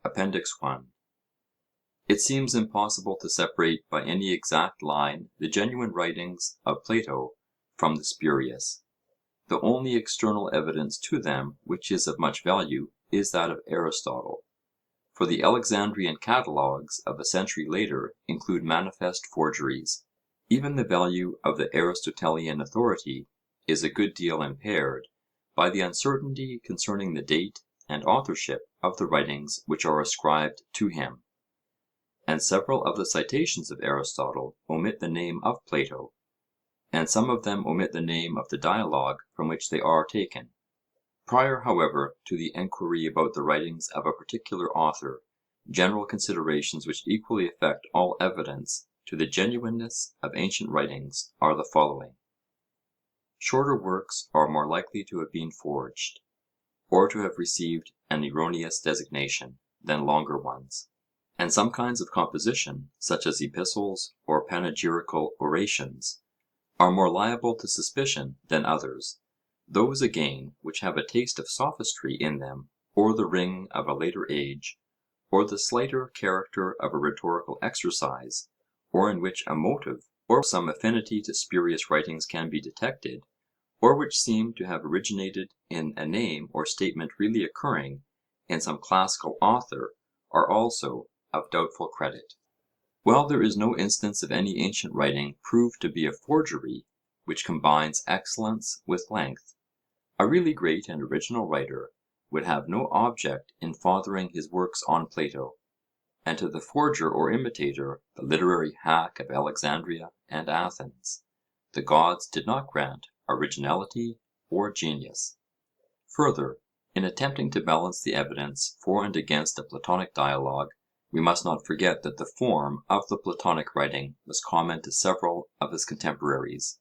Appendix 1. It seems impossible to separate by any exact line the genuine writings of Plato from the spurious. The only external evidence to them which is of much value is that of Aristotle, for the Alexandrian catalogues of a century later include manifest forgeries. Even the value of the Aristotelian authority is a good deal impaired by the uncertainty concerning the date and authorship of the writings which are ascribed to him. And several of the citations of Aristotle omit the name of Plato, and some of them omit the name of the dialogue from which they are taken. Prior, however, to the enquiry about the writings of a particular author, general considerations which equally affect all evidence to the genuineness of ancient writings are the following. Shorter works are more likely to have been forged, or to have received an erroneous designation, than longer ones. And some kinds of composition, such as epistles or panegyrical orations, are more liable to suspicion than others. Those again which have a taste of sophistry in them, or the ring of a later age, or the slighter character of a rhetorical exercise, or in which a motive or some affinity to spurious writings can be detected, or which seem to have originated in a name or statement really occurring in some classical author, are also of doubtful credit. While there is no instance of any ancient writing proved to be a forgery which combines excellence with length, a really great and original writer would have no object in fathering his works on Plato, and to the forger or imitator, the literary hack of Alexandria and Athens, the gods did not grant originality or genius. Further, in attempting to balance the evidence for and against a Platonic dialogue, we must not forget that the form of the Platonic writing was common to several of his contemporaries.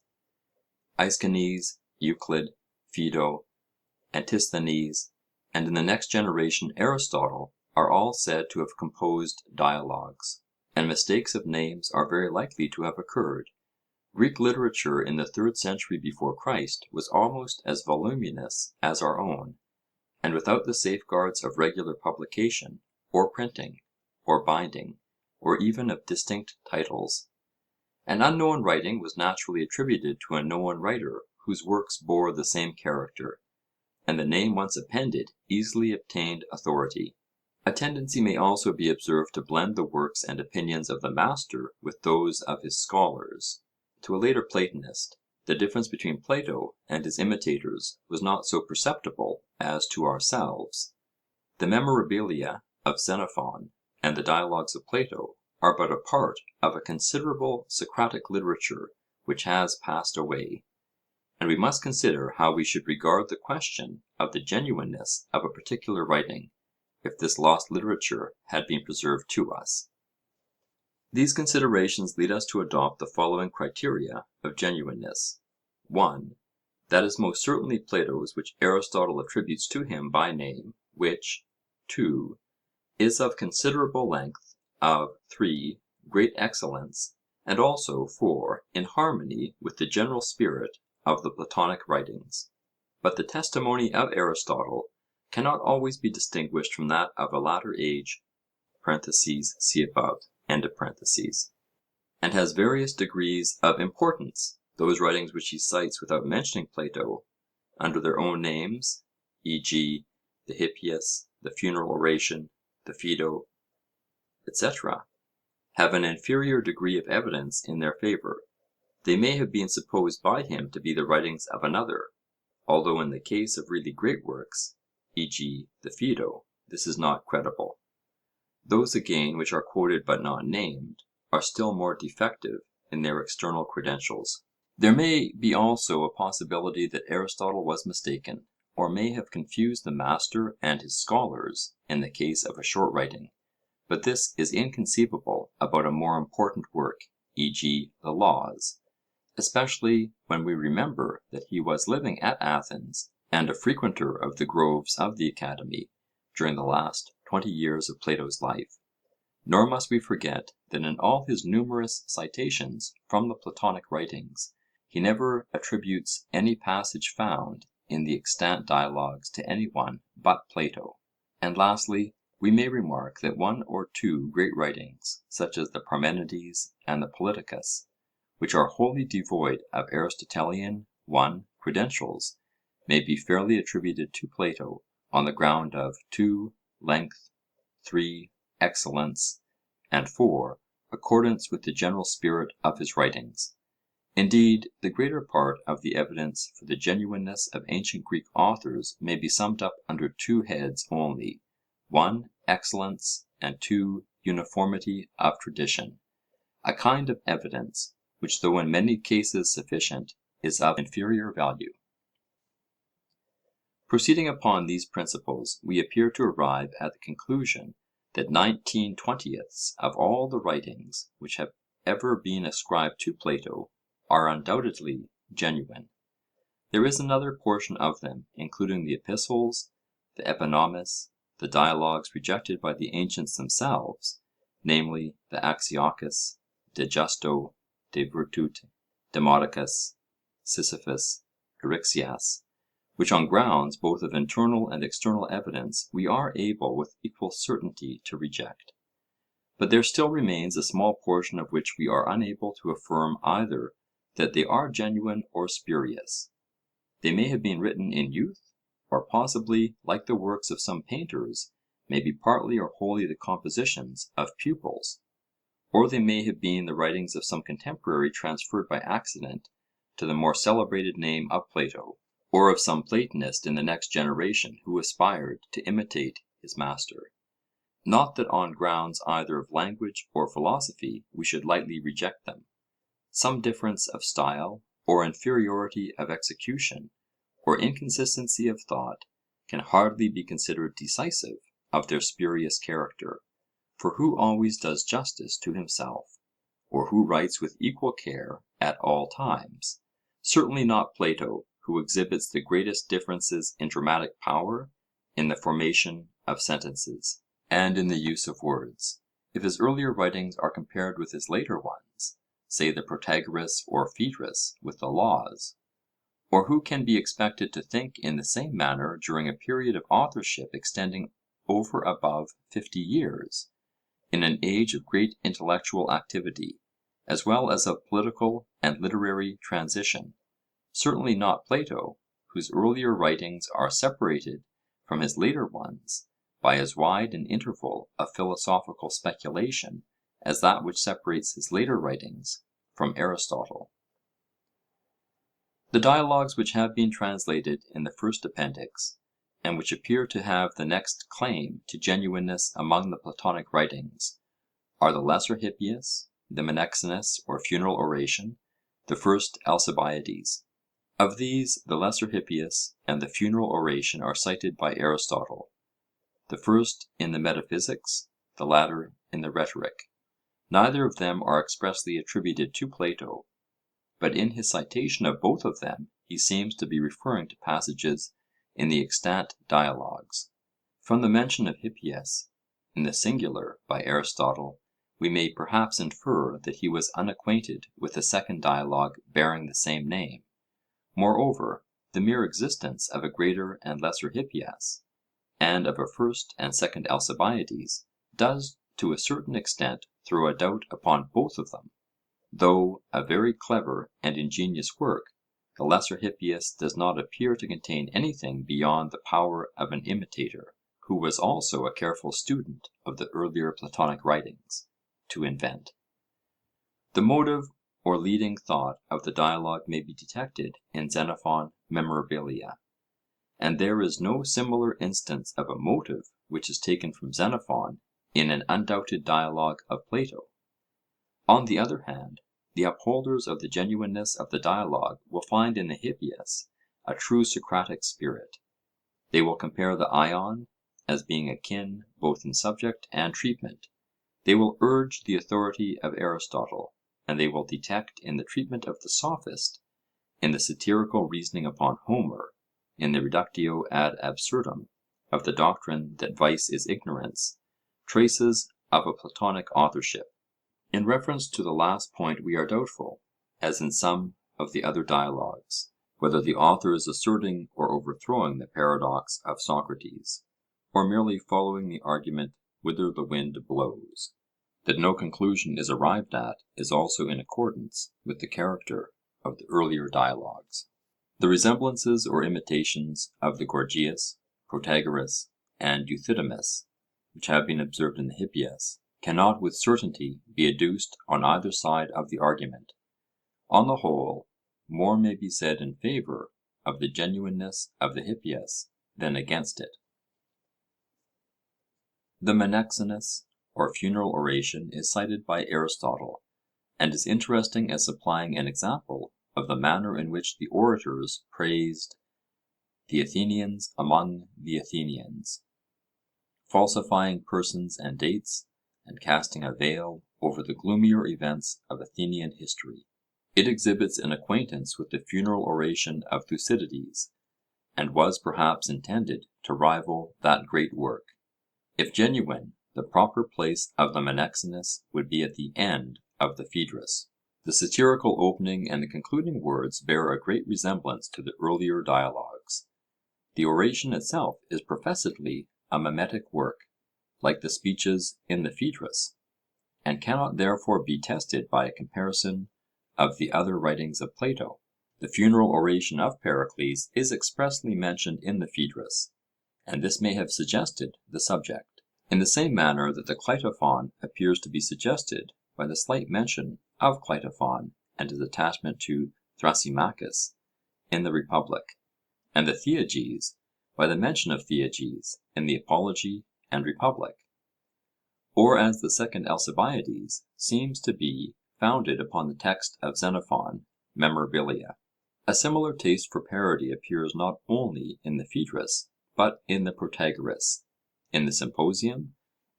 Aeschines, Euclid, Phaedo, Antisthenes, and in the next generation Aristotle, are all said to have composed dialogues, and mistakes of names are very likely to have occurred. Greek literature in the 3rd century before Christ was almost as voluminous as our own, and without the safeguards of regular publication, or printing, or binding, or even of distinct titles. An unknown writing was naturally attributed to a known writer whose works bore the same character, and the name once appended easily obtained authority. A tendency may also be observed to blend the works and opinions of the master with those of his scholars. To a later Platonist, the difference between Plato and his imitators was not so perceptible as to ourselves. The memorabilia of Xenophon and the dialogues of Plato are but a part of a considerable Socratic literature which has passed away, and we must consider how we should regard the question of the genuineness of a particular writing if this lost literature had been preserved to us. These considerations lead us to adopt the following criteria of genuineness. 1. That is most certainly Plato's which Aristotle attributes to him by name, which 2. Is of considerable length, of 3. Great excellence, and also 4. In harmony with the general spirit of the Platonic writings. But the testimony of Aristotle cannot always be distinguished from that of a latter age (see above), and has various degrees of importance. Those writings which he cites without mentioning Plato, under their own names, e.g. the Hippias, the Funeral Oration, the Phaedo, etc., have an inferior degree of evidence in their favour. They may have been supposed by him to be the writings of another, although in the case of really great works, e.g. the Phaedo, this is not credible. Those again which are quoted but not named are still more defective in their external credentials. There may be also a possibility that Aristotle was mistaken, or may have confused the master and his scholars in the case of a short writing, but this is inconceivable about a more important work, e.g. the Laws, especially when we remember that he was living at Athens and a frequenter of the groves of the Academy during the last 20 years of Plato's life. Nor must we forget that in all his numerous citations from the Platonic writings, he never attributes any passage found in the extant dialogues to any one but Plato. And lastly, we may remark that one or two great writings, such as the Parmenides and the Politicus, which are wholly devoid of Aristotelian credentials, may be fairly attributed to Plato on the ground of 2. Length, 3. Excellence, and 4. Accordance with the general spirit of his writings. Indeed, the greater part of the evidence for the genuineness of ancient Greek authors may be summed up under two heads only: 1. Excellence, and 2. Uniformity of tradition, a kind of evidence which, though in many cases sufficient, is of inferior value. Proceeding upon these principles, we appear to arrive at the conclusion that 19/20ths of all the writings which have ever been ascribed to Plato are undoubtedly genuine. There is another portion of them, including the epistles, the epinomis, the dialogues rejected by the ancients themselves, namely the Axiocus, De Justo, De Virtute, Demodocus, Sisyphus, Eryxias, which on grounds both of internal and external evidence we are able with equal certainty to reject. But there still remains a small portion of which we are unable to affirm either that they are genuine or spurious. They may have been written in youth, or possibly, like the works of some painters, may be partly or wholly the compositions of pupils, or they may have been the writings of some contemporary transferred by accident to the more celebrated name of Plato, or of some Platonist in the next generation who aspired to imitate his master. Not that on grounds either of language or philosophy we should lightly reject them. Some difference of style, or inferiority of execution, or inconsistency of thought, can hardly be considered decisive of their spurious character. For who always does justice to himself, or who writes with equal care at all times? Certainly not Plato, who exhibits the greatest differences in dramatic power, in the formation of sentences, and in the use of words. If his earlier writings are compared with his later ones, say the Protagoras or Phaedrus with the Laws, or who can be expected to think in the same manner during a period of authorship extending over above 50 years, in an age of great intellectual activity, as well as of political and literary transition? Certainly not Plato, whose earlier writings are separated from his later ones by as wide an interval of philosophical speculation as that which separates his later writings from Aristotle. The dialogues which have been translated in the first appendix, and which appear to have the next claim to genuineness among the Platonic writings, are the Lesser Hippias, the Menexenus or funeral oration, the first Alcibiades. Of these, the Lesser Hippias and the funeral oration are cited by Aristotle, the first in the Metaphysics, the latter in the Rhetoric. Neither of them are expressly attributed to Plato, but in his citation of both of them he seems to be referring to passages in the extant dialogues. From the mention of Hippias in the singular by Aristotle, we may perhaps infer that he was unacquainted with the second dialogue bearing the same name. Moreover, the mere existence of a greater and lesser Hippias, and of a first and second Alcibiades, does to a certain extent throw a doubt upon both of them. Though a very clever and ingenious work, the Lesser Hippias does not appear to contain anything beyond the power of an imitator, who was also a careful student of the earlier Platonic writings, to invent. The motive or leading thought of the dialogue may be detected in Xenophon Memorabilia, and there is no similar instance of a motive which is taken from Xenophon in an undoubted dialogue of Plato. On the other hand, the upholders of the genuineness of the dialogue will find in the Hippias a true Socratic spirit. They will compare the Ion as being akin both in subject and treatment. They will urge the authority of Aristotle, and they will detect in the treatment of the Sophist, in the satirical reasoning upon Homer, in the reductio ad absurdum of the doctrine that vice is ignorance, traces of a Platonic authorship. In reference to the last point we are doubtful, as in some of the other dialogues, whether the author is asserting or overthrowing the paradox of Socrates. or merely following the argument whither the wind blows. That no conclusion is arrived at is also in accordance with the character of the earlier dialogues. The resemblances or imitations of the Gorgias, Protagoras, and Euthydemus, which have been observed in the Hippias, cannot with certainty be adduced on either side of the argument. On the whole, more may be said in favour of the genuineness of the Hippias than against it. The Menexenus, or funeral oration, is cited by Aristotle, and is interesting as supplying an example of the manner in which the orators praised the Athenians among the Athenians, falsifying persons and dates, and casting a veil over the gloomier events of Athenian history. It exhibits an acquaintance with the funeral oration of Thucydides, and was perhaps intended to rival that great work. If genuine, the proper place of the Menexenus would be at the end of the Phaedrus. The satirical opening and the concluding words bear a great resemblance to the earlier dialogues. The oration itself is professedly a mimetic work, like the speeches in the Phaedrus, and cannot therefore be tested by a comparison of the other writings of Plato. The funeral oration of Pericles is expressly mentioned in the Phaedrus, and this may have suggested the subject, in the same manner that the Cleitophon appears to be suggested by the slight mention of Cleitophon and his attachment to Thrasymachus in the Republic, and the Theages by the mention of Theages in the Apology and Republic, or as the second Alcibiades seems to be founded upon the text of Xenophon, Memorabilia. A similar taste for parody appears not only in the Phaedrus, but in the Protagoras, in the Symposium,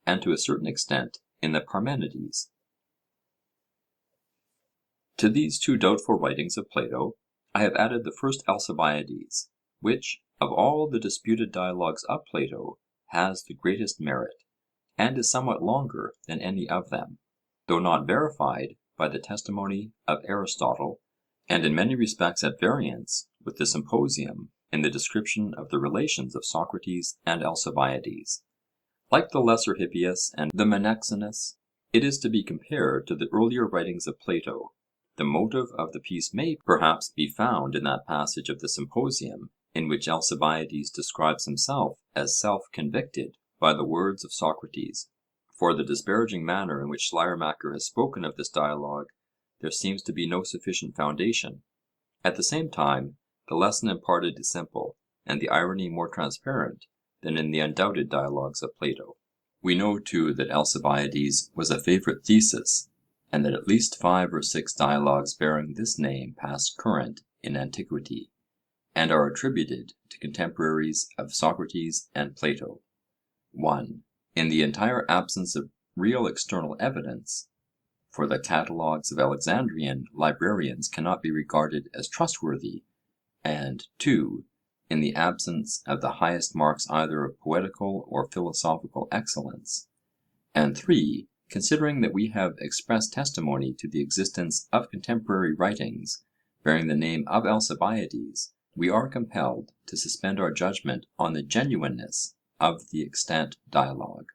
and to a certain extent in the Parmenides. To these two doubtful writings of Plato, I have added the first Alcibiades, which, of all the disputed dialogues of Plato, has the greatest merit, and is somewhat longer than any of them, though not verified by the testimony of Aristotle, and in many respects at variance with the Symposium in the description of the relations of Socrates and Alcibiades. Like the Lesser Hippias and the Menexenus, it is to be compared to the earlier writings of Plato. The motive of the piece may perhaps be found in that passage of the Symposium in which Alcibiades describes himself as self-convicted by the words of Socrates. For the disparaging manner in which Schleiermacher has spoken of this dialogue, there seems to be no sufficient foundation. At the same time, the lesson imparted is simple, and the irony more transparent than in the undoubted dialogues of Plato. We know too that Alcibiades was a favourite thesis, and that at least 5 or 6 dialogues bearing this name passed current in antiquity, and are attributed to contemporaries of Socrates and Plato. 1. In the entire absence of real external evidence, for the catalogues of Alexandrian librarians cannot be regarded as trustworthy, and 2. In the absence of the highest marks either of poetical or philosophical excellence, and 3. Considering that we have express testimony to the existence of contemporary writings bearing the name of Alcibiades, we are compelled to suspend our judgment on the genuineness of the extant dialogue.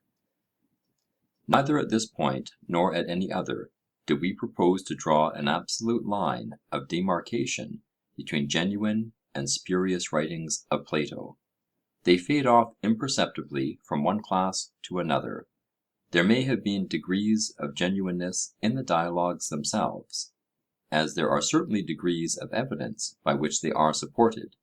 Neither at this point nor at any other do we propose to draw an absolute line of demarcation between genuine and spurious writings of Plato. They fade off imperceptibly from one class to another. There may have been degrees of genuineness in the dialogues themselves, as there are certainly degrees of evidence by which they are supported.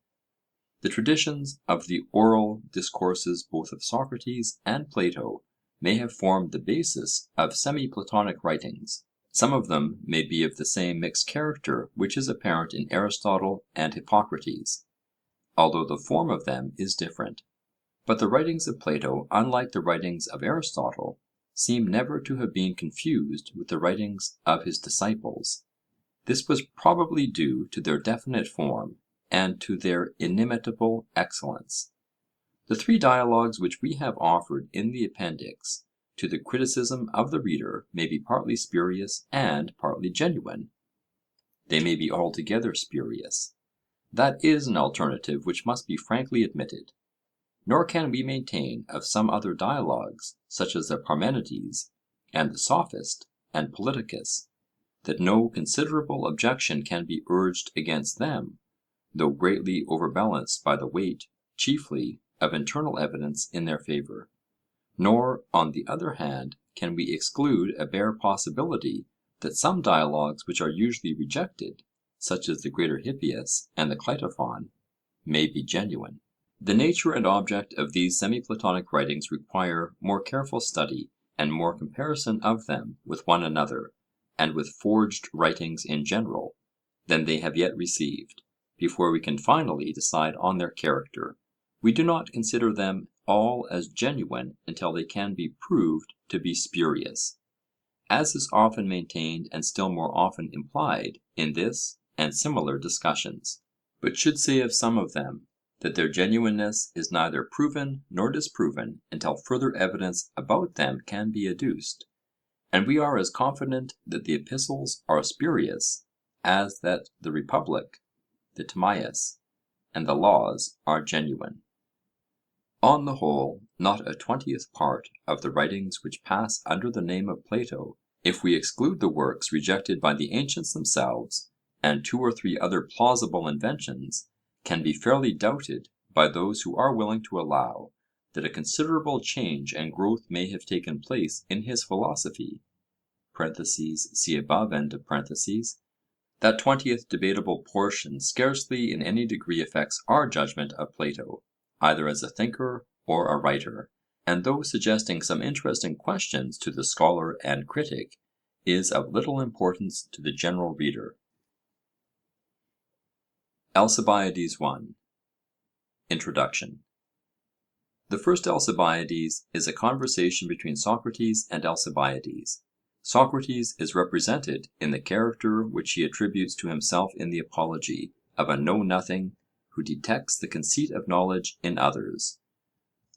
The traditions of the oral discourses both of Socrates and Plato may have formed the basis of semi-Platonic writings. Some of them may be of the same mixed character which is apparent in Aristotle and Hippocrates, although the form of them is different. But the writings of Plato, unlike the writings of Aristotle, seem never to have been confused with the writings of his disciples. This was probably due to their definite form and to their inimitable excellence. The 3 dialogues which we have offered in the appendix to the criticism of the reader may be partly spurious and partly genuine. They may be altogether spurious. That is an alternative which must be frankly admitted. Nor can we maintain of some other dialogues, such as the Parmenides, and the Sophist, and Politicus, that no considerable objection can be urged against them, though greatly overbalanced by the weight, chiefly, of internal evidence in their favour. Nor, on the other hand, can we exclude a bare possibility that some dialogues which are usually rejected, such as the Greater Hippias and the Cleitophon, may be genuine. The nature and object of these semi-Platonic writings require more careful study and more comparison of them with one another, and with forged writings in general, than they have yet received, before we can finally decide on their character. We do not consider them all as genuine until they can be proved to be spurious, as is often maintained and still more often implied in this and similar discussions, but should say of some of them that their genuineness is neither proven nor disproven until further evidence about them can be adduced. And we are as confident that the epistles are spurious as that the Republic, the Timaeus, and the Laws are genuine. On the whole, not a 20th part of the writings which pass under the name of Plato, if we exclude the works rejected by the ancients themselves, and 2 or 3 other plausible inventions, can be fairly doubted by those who are willing to allow that a considerable change and growth may have taken place in his philosophy (see above). That 20th debatable portion scarcely in any degree affects our judgment of Plato, either as a thinker or a writer, and though suggesting some interesting questions to the scholar and critic, is of little importance to the general reader. Alcibiades I. Introduction. The first Alcibiades is a conversation between Socrates and Alcibiades. Socrates is represented in the character which he attributes to himself in the Apology, of a know-nothing who detects the conceit of knowledge in others.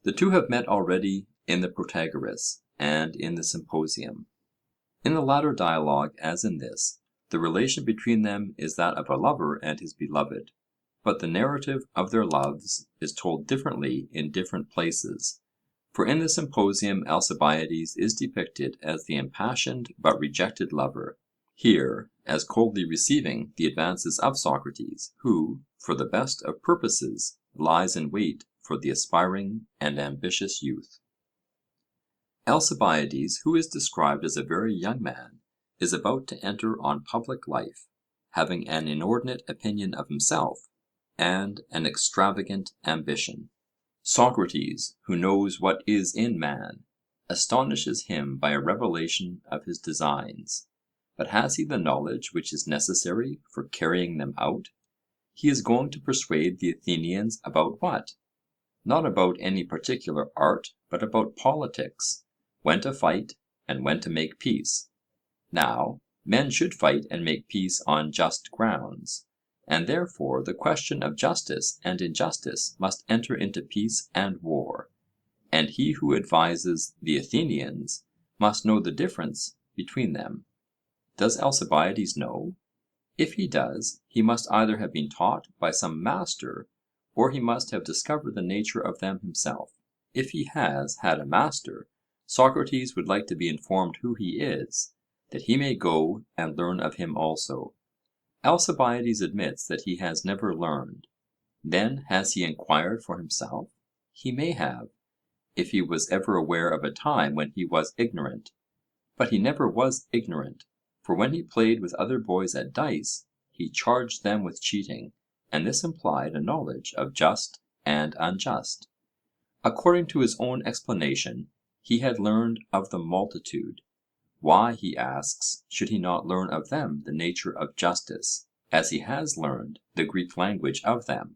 The two have met already in the Protagoras and in the Symposium. In the latter dialogue, as in this, the relation between them is that of a lover and his beloved, but the narrative of their loves is told differently in different places. For in the Symposium Alcibiades is depicted as the impassioned but rejected lover, here as coldly receiving the advances of Socrates, who, for the best of purposes, lies in wait for the aspiring and ambitious youth. Alcibiades, who is described as a very young man, is about to enter on public life, having an inordinate opinion of himself, and an extravagant ambition. Socrates, who knows what is in man, astonishes him by a revelation of his designs. But has he the knowledge which is necessary for carrying them out? He is going to persuade the Athenians about what? Not about any particular art, but about politics, when to fight and when to make peace. Now, men should fight and make peace on just grounds, and therefore the question of justice and injustice must enter into peace and war, and he who advises the Athenians must know the difference between them. Does Alcibiades know? If he does, he must either have been taught by some master, or he must have discovered the nature of them himself. If he has had a master, Socrates would like to be informed who he is, that he may go and learn of him also. Alcibiades admits that he has never learned. Then has he inquired for himself? He may have, if he was ever aware of a time when he was ignorant. But he never was ignorant, for when he played with other boys at dice, he charged them with cheating, and this implied a knowledge of just and unjust. According to his own explanation, he had learned of the multitude. Why, he asks, should he not learn of them the nature of justice, as he has learned the Greek language of them?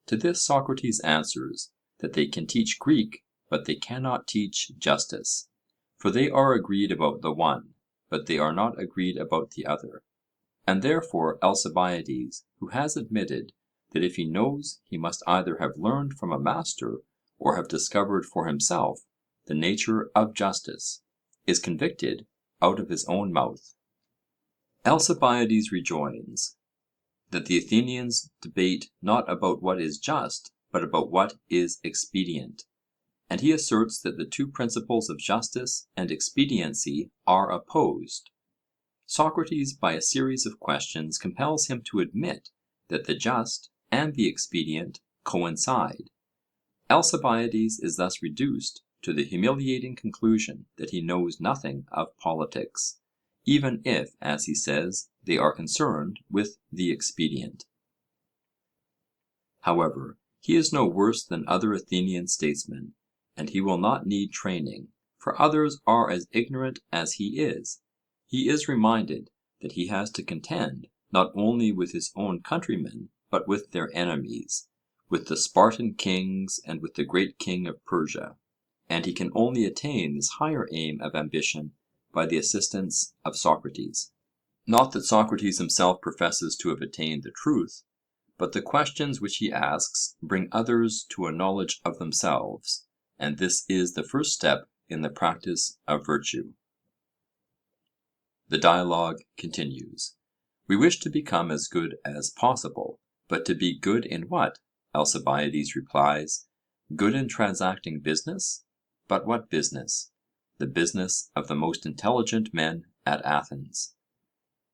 To this Socrates answers, that they can teach Greek, but they cannot teach justice. For they are agreed about the one, but they are not agreed about the other. And therefore Alcibiades, who has admitted that if he knows he must either have learned from a master or have discovered for himself the nature of justice, is convicted out of his own mouth. Alcibiades rejoins, that the Athenians debate not about what is just, but about what is expedient. And he asserts that the two principles of justice and expediency are opposed. Socrates, by a series of questions, compels him to admit that the just and the expedient coincide. Alcibiades is thus reduced to the humiliating conclusion that he knows nothing of politics, even if, as he says, they are concerned with the expedient. However, he is no worse than other Athenian statesmen, and he will not need training, for others are as ignorant as he is. He is reminded that he has to contend not only with his own countrymen, but with their enemies, with the Spartan kings and with the great king of Persia, and he can only attain this higher aim of ambition by the assistance of Socrates. Not that Socrates himself professes to have attained the truth, but the questions which he asks bring others to a knowledge of themselves, and this is the first step in the practice of virtue. The dialogue continues. We wish to become as good as possible, but to be good in what? Alcibiades replies, good in transacting business? But what business? The business of the most intelligent men at Athens.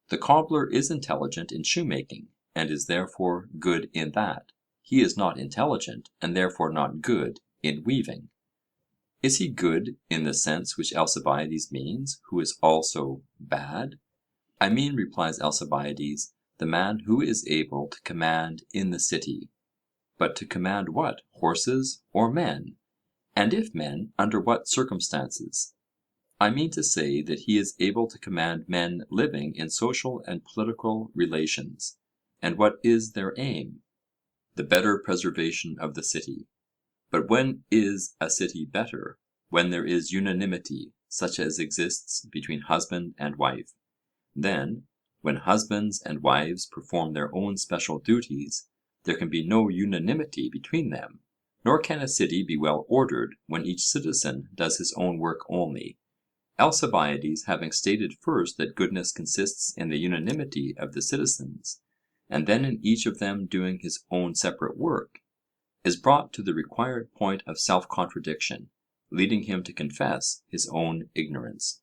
The cobbler is intelligent in shoemaking, and is therefore good in that. He is not intelligent, and therefore not good in weaving. Is he good in the sense which Alcibiades means, who is also bad? I mean, replies Alcibiades, the man who is able to command in the city. But to command what? Horses or men? And if men, under what circumstances? I mean to say that he is able to command men living in social and political relations. And what is their aim? The better preservation of the city. But when is a city better? When there is unanimity, such as exists between husband and wife. Then, when husbands and wives perform their own special duties, there can be no unanimity between them, nor can a city be well ordered when each citizen does his own work only. Alcibiades, having stated first that goodness consists in the unanimity of the citizens, and then in each of them doing his own separate work, is brought to the required point of self-contradiction, leading him to confess his own ignorance.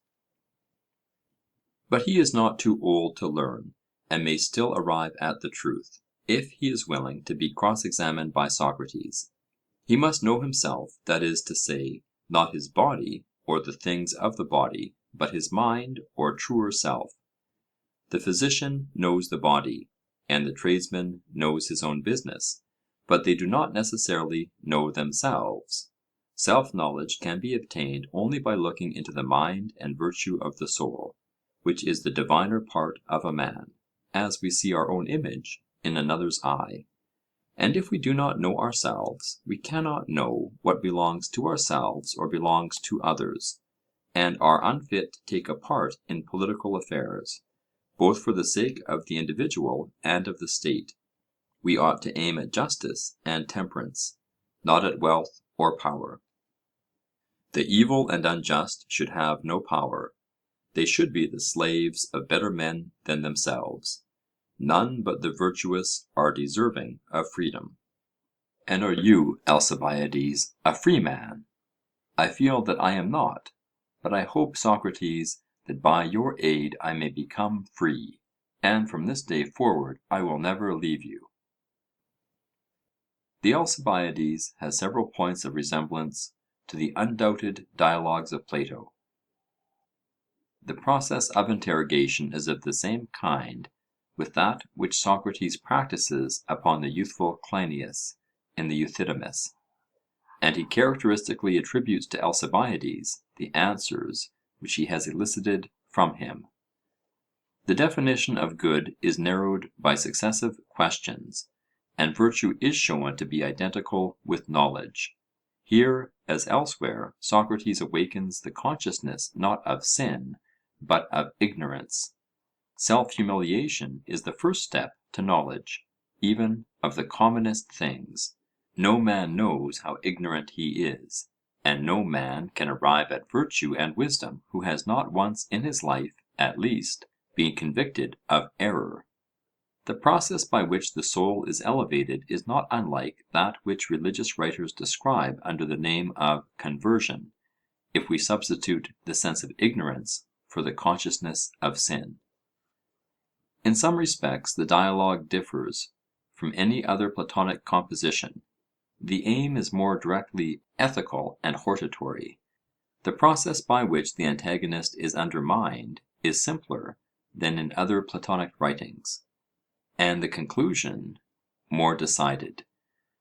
But he is not too old to learn, and may still arrive at the truth, if he is willing to be cross-examined by Socrates. He must know himself, that is to say, not his body, or the things of the body, but his mind, or truer self. The physician knows the body, and the tradesman knows his own business, but they do not necessarily know themselves. Self-knowledge can be obtained only by looking into the mind and virtue of the soul, which is the diviner part of a man, as we see our own image in another's eye. And if we do not know ourselves, we cannot know what belongs to ourselves or belongs to others, and are unfit to take a part in political affairs, both for the sake of the individual and of the state. We ought to aim at justice and temperance, not at wealth or power. The evil and unjust should have no power. They should be the slaves of better men than themselves. None but the virtuous are deserving of freedom. And are you, Alcibiades, a free man? I feel that I am not, but I hope, Socrates, that by your aid I may become free, and from this day forward I will never leave you. The Alcibiades has several points of resemblance to the undoubted dialogues of Plato. The process of interrogation is of the same kind with that which Socrates practices upon the youthful Cleinias in the Euthydemus, and he characteristically attributes to Alcibiades the answers which he has elicited from him. The definition of good is narrowed by successive questions, and virtue is shown to be identical with knowledge. Here, as elsewhere, Socrates awakens the consciousness not of sin, but of ignorance. Self-humiliation is the first step to knowledge, even of the commonest things. No man knows how ignorant he is, and no man can arrive at virtue and wisdom who has not once in his life, at least, been convicted of error. The process by which the soul is elevated is not unlike that which religious writers describe under the name of conversion, if we substitute the sense of ignorance for the consciousness of sin. In some respects the dialogue differs from any other Platonic composition. The aim is more directly ethical and hortatory. The process by which the antagonist is undermined is simpler than in other Platonic writings, and the conclusion more decided.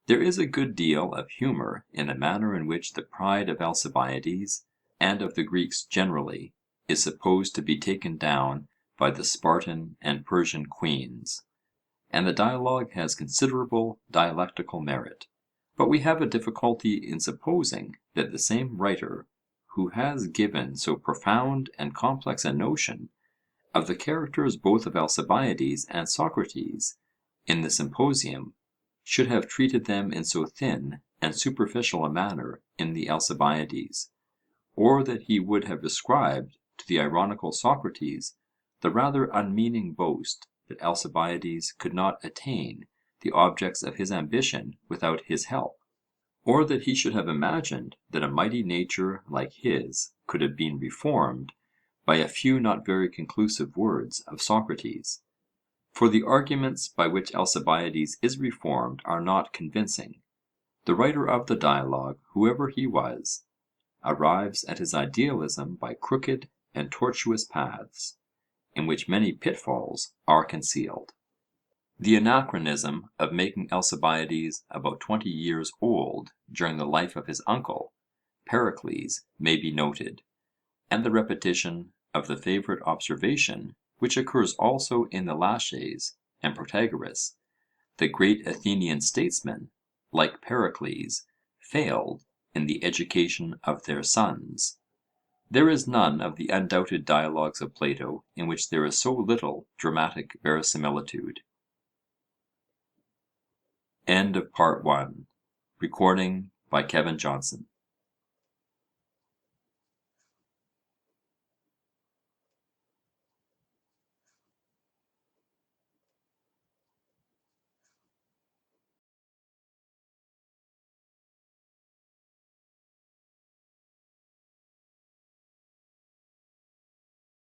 There is a good deal of humour in the manner in which the pride of Alcibiades, and of the Greeks generally, is supposed to be taken down by the Spartan and Persian queens, and the dialogue has considerable dialectical merit. But we have a difficulty in supposing that the same writer who has given so profound and complex a notion of the characters both of Alcibiades and Socrates in the Symposium should have treated them in so thin and superficial a manner in the Alcibiades, or that he would have ascribed to the ironical Socrates the rather unmeaning boast that Alcibiades could not attain the objects of his ambition without his help, or that he should have imagined that a mighty nature like his could have been reformed by a few not very conclusive words of Socrates. For the arguments by which Alcibiades is reformed are not convincing. The writer of the dialogue, whoever he was, arrives at his idealism by crooked and tortuous paths, in which many pitfalls are concealed. The anachronism of making Alcibiades about 20 years old during the life of his uncle, Pericles, may be noted, and the repetition of the favourite observation, which occurs also in the Laches and Protagoras: the great Athenian statesmen, like Pericles, failed in the education of their sons. There is none of the undoubted dialogues of Plato in which there is so little dramatic verisimilitude. End of part one. Recording by Kevin Johnson.